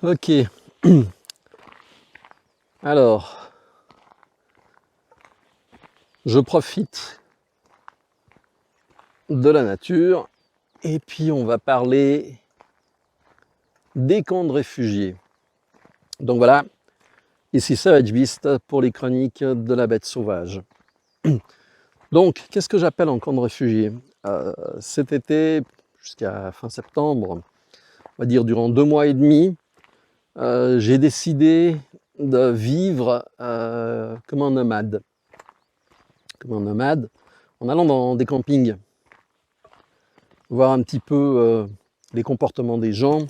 Ok. Alors, je profite de la nature et puis on va parler des camps de réfugiés. Donc voilà, ici Savage Beast pour les chroniques de la bête sauvage. Donc, qu'est-ce que j'appelle un camp de réfugiés? Cet été, jusqu'à fin septembre, on va dire durant 2 mois et demi, j'ai décidé de vivre comme un nomade. En allant dans des campings, voir un petit peu les comportements des gens,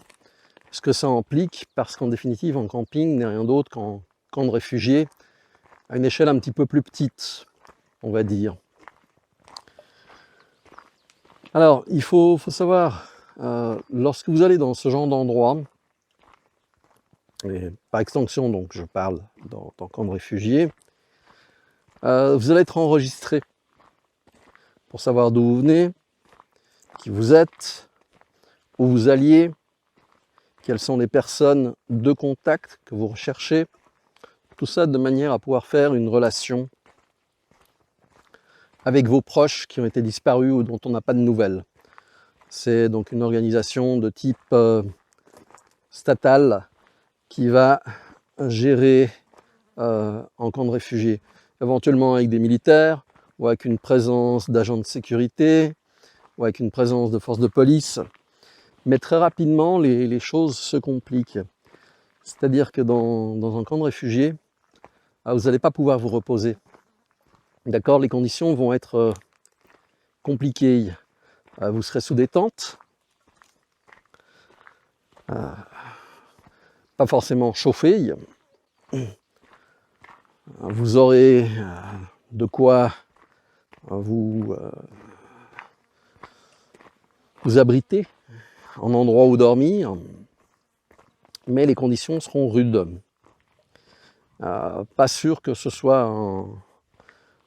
ce que ça implique, parce qu'en définitive, un camping n'est rien d'autre qu'un camp de réfugiés à une échelle un petit peu plus petite, on va dire. Alors, il faut savoir, lorsque vous allez dans ce genre d'endroit, et par extension, donc je parle dans camp de réfugiés, vous allez être enregistré pour savoir d'où vous venez, qui vous êtes, où vous alliez, quelles sont les personnes de contact que vous recherchez, tout ça de manière à pouvoir faire une relation avec vos proches qui ont été disparus ou dont on n'a pas de nouvelles. C'est donc une organisation de type statal qui va gérer en camp de réfugiés, éventuellement avec des militaires, ou avec une présence d'agents de sécurité, ou avec une présence de forces de police. Mais très rapidement, les choses se compliquent. C'est-à-dire que dans un camp de réfugiés, vous n'allez pas pouvoir vous reposer. D'accord, les conditions vont être compliquées. Vous serez sous des tentes, pas forcément chauffées. Vous aurez de quoi vous abriter, en endroit où dormir, mais les conditions seront rudes. Pas sûr que ce soit un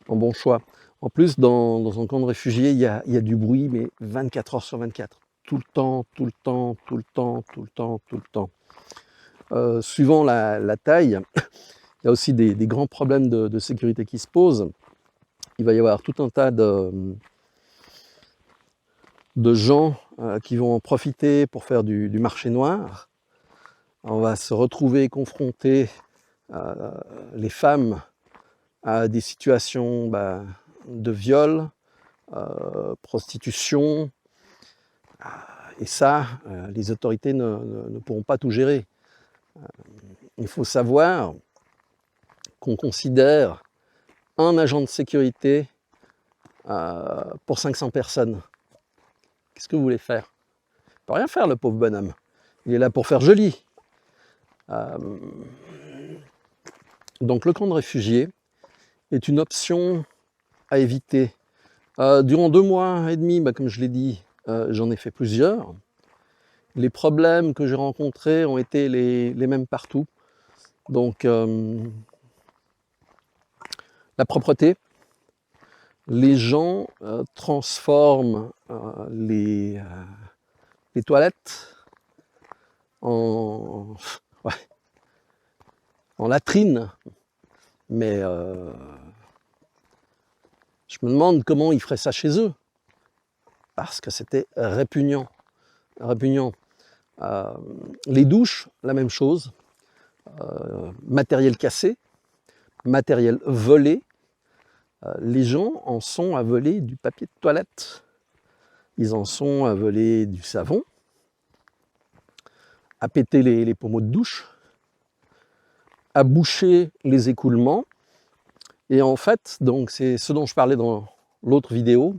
bon choix. En plus, dans un camp de réfugiés, il y a du bruit, mais 24 heures sur 24. Tout le temps, tout le temps, tout le temps, tout le temps, tout le temps. Suivant la taille, il y a aussi des grands problèmes de sécurité qui se posent. Il va y avoir tout un tas de gens qui vont en profiter pour faire du marché noir. On va se retrouver confrontés, les femmes, à des situations de viol, prostitution, et ça, les autorités ne pourront pas tout gérer. Il faut savoir qu'on considère un agent de sécurité pour 500 personnes. Qu'est-ce que vous voulez faire? Il ne peut rien faire, le pauvre bonhomme. Il est là pour faire joli. Donc le camp de réfugiés est une option à éviter. Durant 2 mois et demi, comme je l'ai dit, j'en ai fait plusieurs. Les problèmes que j'ai rencontrés ont été les mêmes partout. Donc la propreté, les gens transforment les toilettes en latrines, mais je me demande comment ils feraient ça chez eux, parce que c'était répugnant. Les douches, la même chose, matériel cassé, matériel volé. Les gens en sont à voler du papier de toilette, ils en sont à voler du savon, à péter les pommeaux de douche, à boucher les écoulements. Et en fait, donc c'est ce dont je parlais dans l'autre vidéo,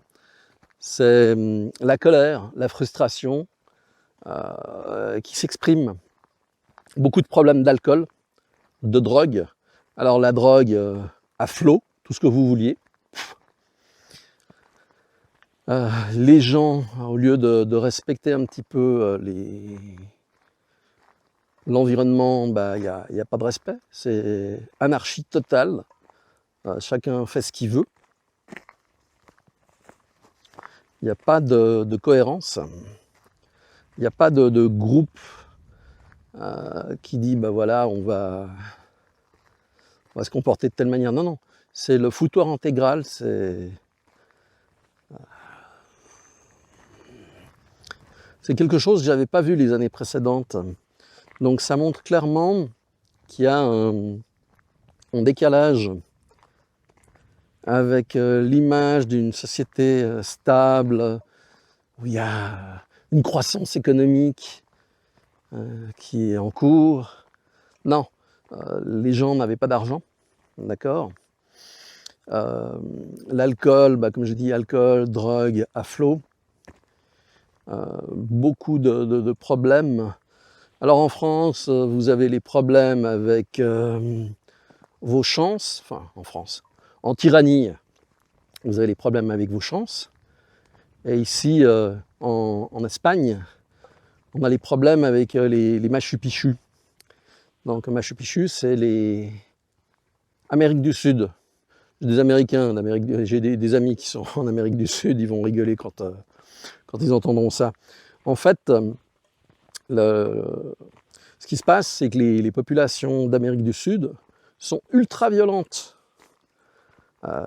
c'est la colère, la frustration qui s'exprime. Beaucoup de problèmes d'alcool, de drogue. Alors la drogue à flot, tout ce que vous vouliez. Les gens, au lieu de respecter un petit peu l'environnement, il n'y a pas de respect. C'est anarchie totale. Chacun fait ce qu'il veut. Il n'y a pas de cohérence. Il n'y a pas de groupe qui dit bah voilà, on va se comporter de telle manière. Non, non, c'est le foutoir intégral, c'est quelque chose que j'avais pas vu les années précédentes. Donc ça montre clairement qu'il y a un décalage avec l'image d'une société stable, où il y a une croissance économique qui est en cours. Non, les gens n'avaient pas d'argent, d'accord. L'alcool, bah, comme je dis, alcool, drogue à flot. Beaucoup de problèmes. Alors en France, vous avez les problèmes avec vos chances, enfin en France, en tyrannie, vous avez les problèmes avec vos chances. Et ici, en Espagne, on a les problèmes avec les Machu Picchu. Donc Machu Picchu, c'est les Amérique du Sud. J'ai des Américains, j'ai des amis qui sont en Amérique du Sud, ils vont rigoler quand ils entendront ça. En fait, ce qui se passe, c'est que les populations d'Amérique du Sud sont ultra violentes.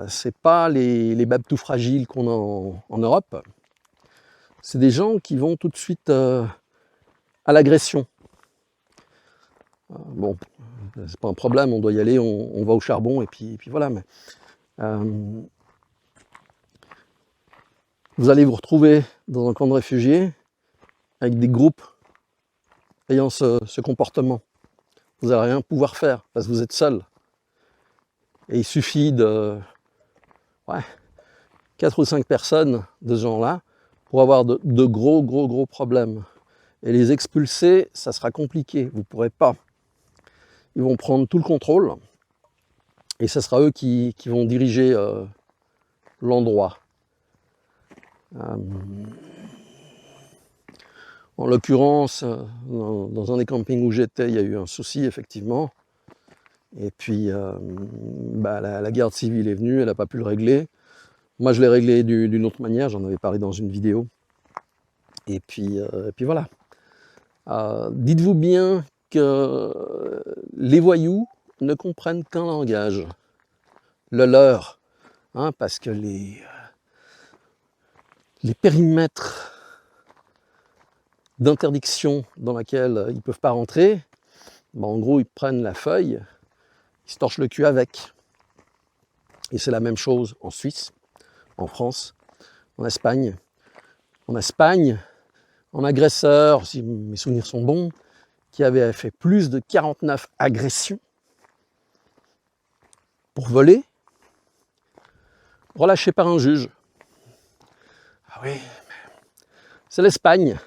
C'est pas les babes tout fragiles qu'on a en Europe. C'est des gens qui vont tout de suite à l'agression. Bon, c'est pas un problème, on doit y aller, on va au charbon et puis voilà. Mais, vous allez vous retrouver dans un camp de réfugiés avec des groupes ayant ce comportement. Vous n'allez rien pouvoir faire parce que vous êtes seul. Et il suffit de 4 ou 5 personnes de ce genre-là pour avoir de gros problèmes. Et les expulser, ça sera compliqué, vous ne pourrez pas. Ils vont prendre tout le contrôle et ce sera eux qui vont diriger l'endroit. En l'occurrence, dans un des campings où j'étais, il y a eu un souci, effectivement. Et puis, la garde civile est venue, elle n'a pas pu le régler. Moi, je l'ai réglé d'une autre manière, j'en avais parlé dans une vidéo. Et puis voilà. Dites-vous bien que les voyous ne comprennent qu'un langage, le leur, hein, parce que les périmètres d'interdiction dans lesquels ils ne peuvent pas rentrer, en gros, ils prennent la feuille, ils se torchent le cul avec. Et c'est la même chose en Suisse, en France, en Espagne. En Espagne, un agresseur, si mes souvenirs sont bons, qui avait fait plus de 49 agressions pour voler, relâché par un juge. Ah oui, c'est l'Espagne.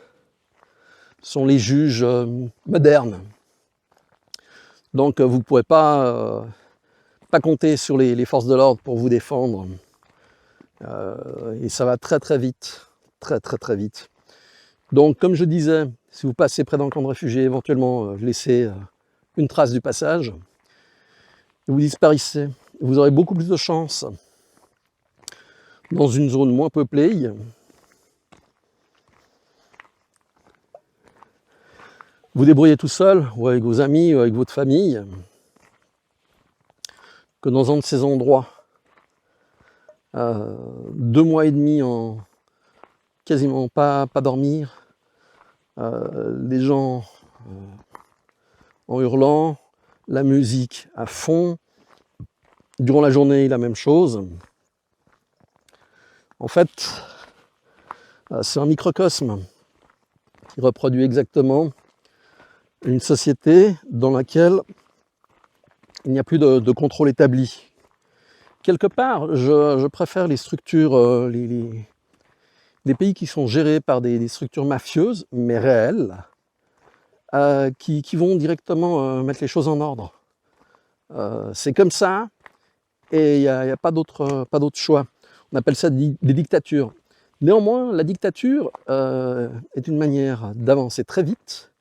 Ce sont les juges modernes. Donc vous ne pourrez pas compter sur les forces de l'ordre pour vous défendre. Et ça va très vite. Très vite. Donc comme je disais, si vous passez près d'un camp de réfugiés, éventuellement laissez une trace du passage. Et vous disparaissez. Vous aurez beaucoup plus de chance dans une zone moins peuplée. Vous débrouillez tout seul, ou avec vos amis, ou avec votre famille, que dans un de ces endroits, 2 mois et demi en quasiment pas dormir, les gens en hurlant, la musique à fond, durant la journée la même chose. En fait, c'est un microcosme qui reproduit exactement une société dans laquelle il n'y a plus de contrôle établi. Quelque part, je préfère les structures, les pays qui sont gérés par des structures mafieuses, mais réelles, qui vont directement mettre les choses en ordre. C'est comme ça, et il n'y a pas d'autre choix. On appelle ça des dictatures. Néanmoins, la dictature est une manière d'avancer très vite,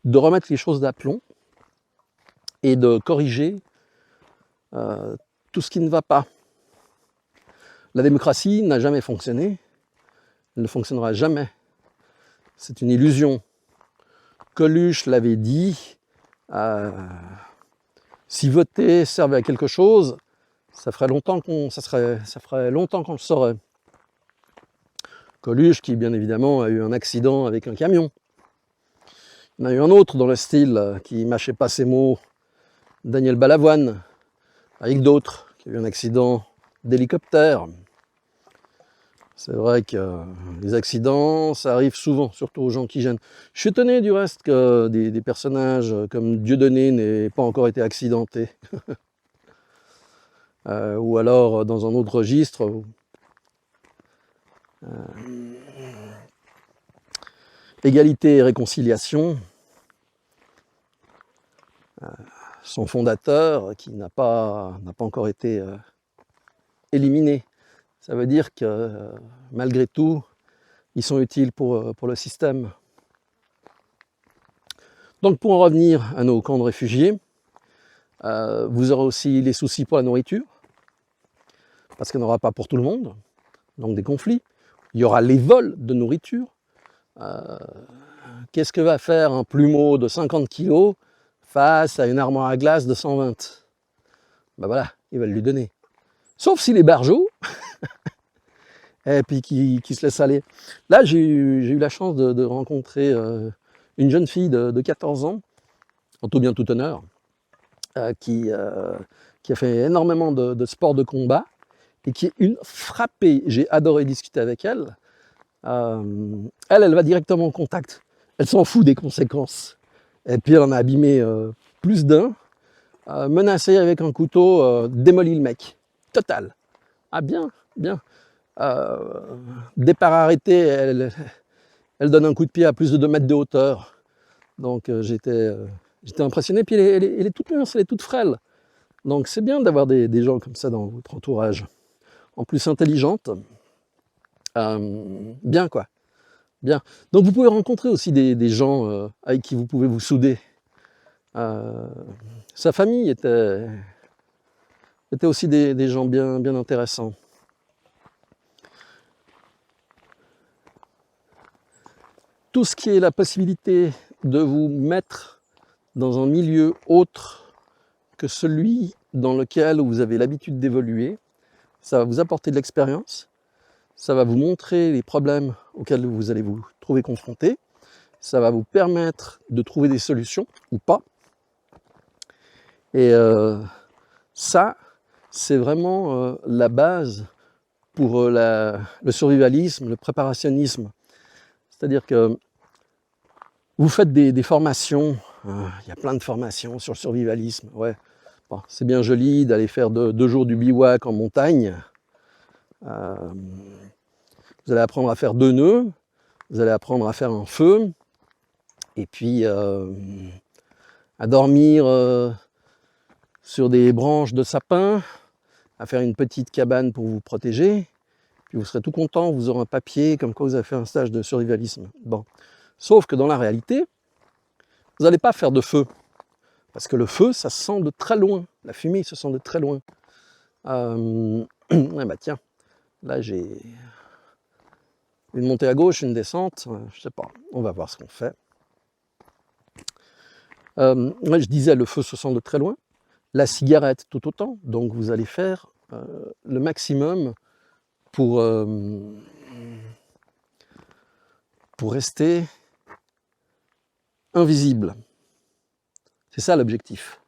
de remettre les choses d'aplomb et de corriger tout ce qui ne va pas. La démocratie n'a jamais fonctionné, elle ne fonctionnera jamais. C'est une illusion. Coluche l'avait dit, si voter servait à quelque chose, ça ferait longtemps qu'on le saurait. Coluche, qui bien évidemment a eu un accident avec un camion. Il y en a eu un autre dans le style qui mâchait pas ses mots, Daniel Balavoine, avec d'autres, qui a eu un accident d'hélicoptère. C'est vrai que les accidents, ça arrive souvent, surtout aux gens qui gênent. Je suis étonné du reste que des personnages comme Dieudonné n'aient pas encore été accidentés. Ou alors dans un autre registre. Égalité et réconciliation. Son fondateur, qui n'a pas encore été éliminé. Ça veut dire que malgré tout, ils sont utiles pour le système. Donc pour en revenir à nos camps de réfugiés, vous aurez aussi les soucis pour la nourriture, parce qu'il n'y en aura pas pour tout le monde, donc des conflits. Il y aura les vols de nourriture. Qu'est-ce que va faire un plumeau de 50 kg face à une armoire à glace de 120? Ben voilà, ils veulent lui donner. Sauf s'il est barjot, et puis qui se laisse aller. Là, j'ai eu la chance de rencontrer une jeune fille de 14 ans, en tout bien tout honneur, qui a fait énormément de sports de combat, et qui est une frappée. J'ai adoré discuter avec elle. Elle va directement au contact. Elle s'en fout des conséquences. Et puis elle en a abîmé plus d'un. Menacé avec un couteau, démolit le mec. Total. Ah bien, bien. Départ arrêté, elle donne un coup de pied à plus de 2 mètres de hauteur. Donc j'étais impressionné. Puis elle est toute mince, elle est toute frêle. Donc c'est bien d'avoir des gens comme ça dans votre entourage. En plus intelligente. Bien quoi. Bien. Donc vous pouvez rencontrer aussi des gens avec qui vous pouvez vous souder. Sa famille était aussi des gens bien intéressants. Tout ce qui est la possibilité de vous mettre dans un milieu autre que celui dans lequel vous avez l'habitude d'évoluer, ça va vous apporter de l'expérience, ça va vous montrer les problèmes auxquels vous allez vous trouver confrontés, ça va vous permettre de trouver des solutions ou pas. Et ça, c'est vraiment la base pour le survivalisme, le préparationnisme. C'est-à-dire que vous faites des formations, il y a plein de formations sur le survivalisme. Ouais. Bon, c'est bien joli d'aller faire 2 jours du bivouac en montagne. Vous allez apprendre à faire 2 nœuds, vous allez apprendre à faire un feu, et puis à dormir sur des branches de sapin, à faire une petite cabane pour vous protéger, puis vous serez tout content, vous aurez un papier comme quoi vous avez fait un stage de survivalisme. Bon. Sauf que dans la réalité, vous n'allez pas faire de feu, parce que le feu, ça se sent de très loin, la fumée se sent de très loin. Ouais, bah tiens, là j'ai une montée à gauche, une descente, je sais pas, on va voir ce qu'on fait. Je disais, le feu se sent de très loin, la cigarette tout autant, donc vous allez faire le maximum pour rester invisible. C'est ça l'objectif.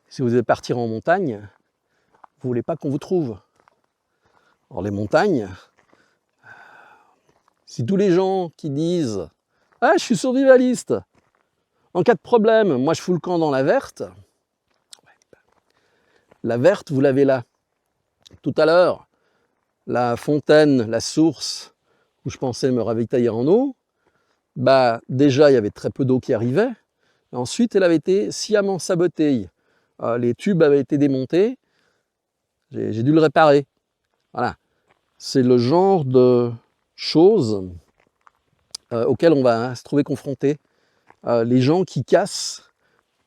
Si vous devez partir en montagne, vous ne voulez pas qu'on vous trouve. Alors les montagnes, si tous les gens qui disent « Ah, je suis survivaliste, en cas de problème, moi je fous le camp dans la verte », la verte, vous l'avez là. Tout à l'heure, la fontaine, la source, où je pensais me ravitailler en eau, bah déjà il y avait très peu d'eau qui arrivait. Et ensuite, elle avait été sciemment sabotée. Les tubes avaient été démontés. J'ai dû le réparer. Voilà. C'est le genre de choses auxquelles on va se trouver confronté. Les gens qui cassent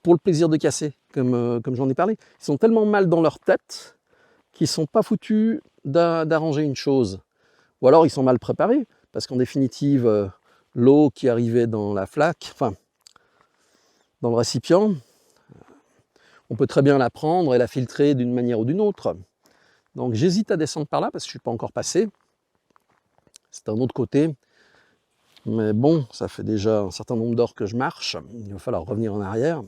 pour le plaisir de casser, comme j'en ai parlé. Ils sont tellement mal dans leur tête qu'ils ne sont pas foutus d'arranger une chose. Ou alors ils sont mal préparés, parce qu'en définitive, l'eau qui arrivait dans la flaque, enfin dans le récipient, on peut très bien la prendre et la filtrer d'une manière ou d'une autre. Donc j'hésite à descendre par là parce que je ne suis pas encore passé. C'est un autre côté. Mais bon, ça fait déjà un certain nombre d'heures que je marche. Il va falloir revenir en arrière.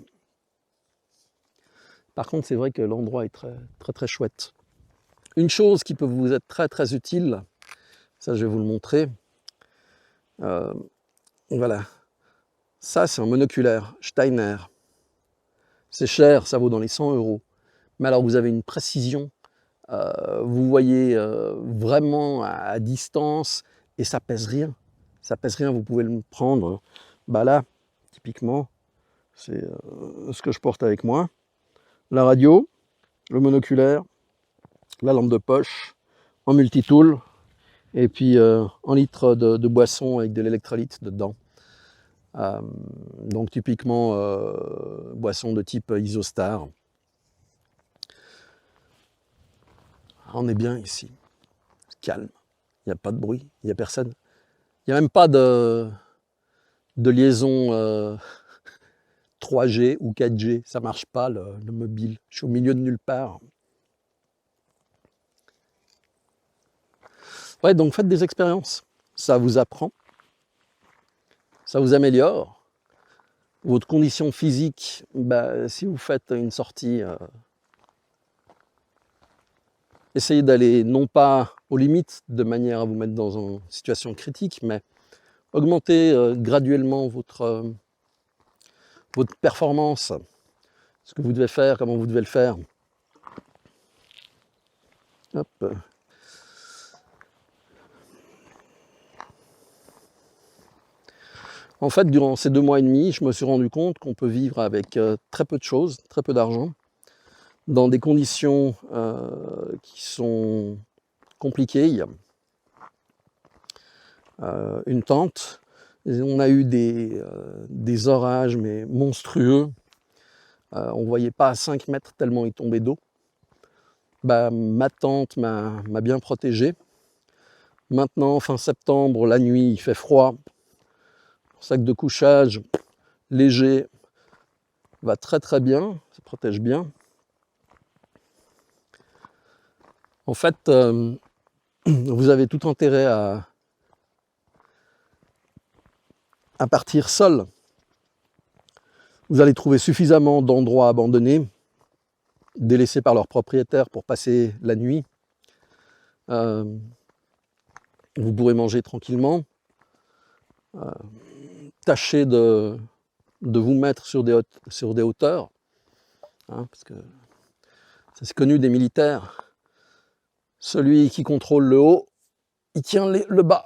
Par contre, c'est vrai que l'endroit est très, très, très chouette. Une chose qui peut vous être très, très utile, ça je vais vous le montrer. Voilà. Ça, c'est un monoculaire Steiner. C'est cher, ça vaut dans les 100 €. Mais alors, vous avez une précision. Vous voyez vraiment à distance et ça pèse rien. Ça pèse rien, vous pouvez le prendre. Bah là, typiquement, c'est ce que je porte avec moi. La radio, le monoculaire, la lampe de poche, en multitool, et puis un litre de boisson avec de l'électrolyte dedans. Donc typiquement boisson de type Isostar. On est bien ici, calme, il n'y a pas de bruit, il n'y a personne. Il n'y a même pas de liaison 3G ou 4G, ça ne marche pas le mobile. Je suis au milieu de nulle part. Ouais, donc faites des expériences, ça vous apprend, ça vous améliore. Votre condition physique, bah, si vous faites une sortie, essayez d'aller non pas aux limites de manière à vous mettre dans une situation critique, mais augmentez graduellement votre performance, ce que vous devez faire, comment vous devez le faire. Hop. En fait, durant ces 2 mois et demi, je me suis rendu compte qu'on peut vivre avec très peu de choses, très peu d'argent, dans des conditions qui sont compliquées. Il y a une tente, on a eu des orages mais monstrueux. On ne voyait pas à 5 mètres tellement il tombait d'eau. Bah, ma tente m'a bien protégé. Maintenant, fin septembre, la nuit, il fait froid. Sac de couchage léger va très très bien, ça protège bien. En fait, vous avez tout intérêt à partir seul. Vous allez trouver suffisamment d'endroits abandonnés, délaissés par leurs propriétaires pour passer la nuit. Vous pourrez manger tranquillement. Tâchez de vous mettre sur des hauteurs, hein, parce que ça c'est connu des militaires. Celui qui contrôle le haut, il tient le bas.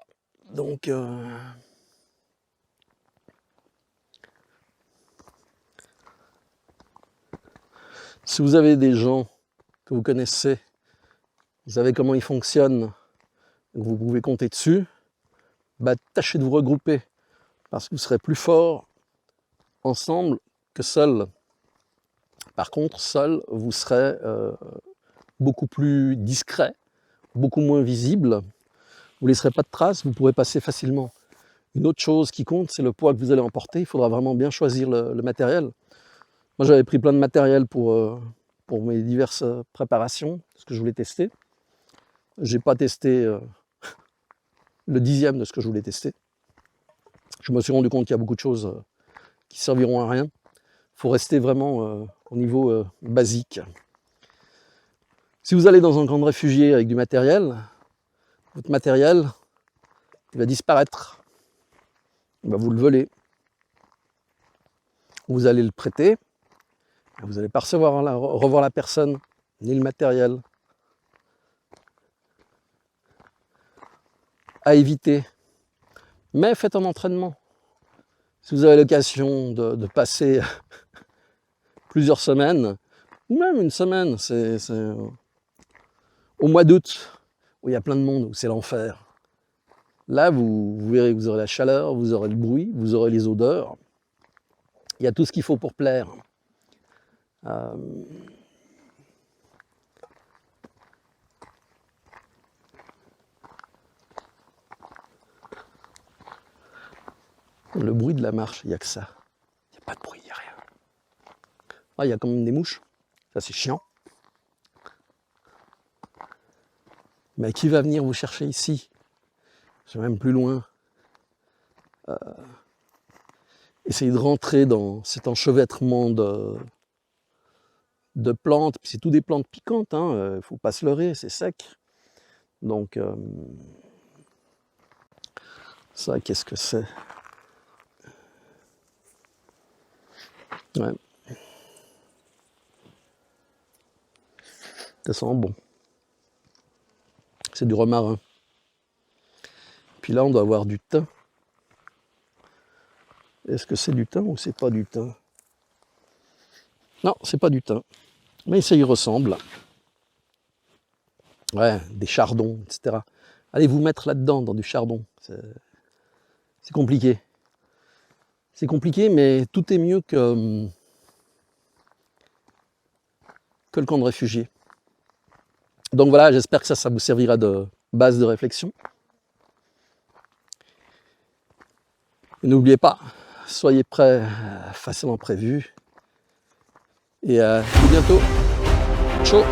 Donc, si vous avez des gens que vous connaissez, vous savez comment ils fonctionnent, vous pouvez compter dessus, bah, tâchez de vous regrouper, parce que vous serez plus fort ensemble que seul. Par contre, seul, vous serez beaucoup plus discret, beaucoup moins visible, vous ne laisserez pas de traces, vous pourrez passer facilement. Une autre chose qui compte, c'est le poids que vous allez emporter. Il faudra vraiment bien choisir le matériel. Moi, j'avais pris plein de matériel pour mes diverses préparations, ce que je voulais tester. Je n'ai pas testé le 10e de ce que je voulais tester. Je me suis rendu compte qu'il y a beaucoup de choses qui serviront à rien. Il faut rester vraiment au niveau basique. Si vous allez dans un camp de réfugiés avec du matériel, votre matériel il va disparaître. Vous le volez. Vous allez le prêter. Vous n'allez pas revoir la personne, ni le matériel. À éviter. Mais faites un entraînement. Si vous avez l'occasion de passer plusieurs semaines, ou même une semaine, c'est au mois d'août, où il y a plein de monde, où c'est l'enfer. Là, vous verrez que vous aurez la chaleur, vous aurez le bruit, vous aurez les odeurs. Il y a tout ce qu'il faut pour plaire. Le bruit de la marche, il n'y a que ça. Il n'y a pas de bruit, il n'y a rien. Ah, il y a quand même des mouches. Ça, c'est chiant. Mais qui va venir vous chercher ici? C'est même plus loin. Essayez de rentrer dans cet enchevêtrement de plantes. C'est tout des plantes piquantes, hein. Faut pas se leurrer, c'est sec. Donc, ça, qu'est-ce que c'est? Ouais. Ça sent bon. C'est du romarin. Puis là, on doit avoir du thym. Est-ce que c'est du thym ou c'est pas du thym? Non, c'est pas du thym. Mais ça y ressemble. Ouais, des chardons, etc. Allez vous mettre là-dedans, dans du chardon. C'est compliqué. C'est compliqué, mais tout est mieux que le camp de réfugiés. Donc voilà, j'espère que ça vous servira de base de réflexion. Et n'oubliez pas, soyez prêts, facilement prévus. Et à bientôt. Ciao.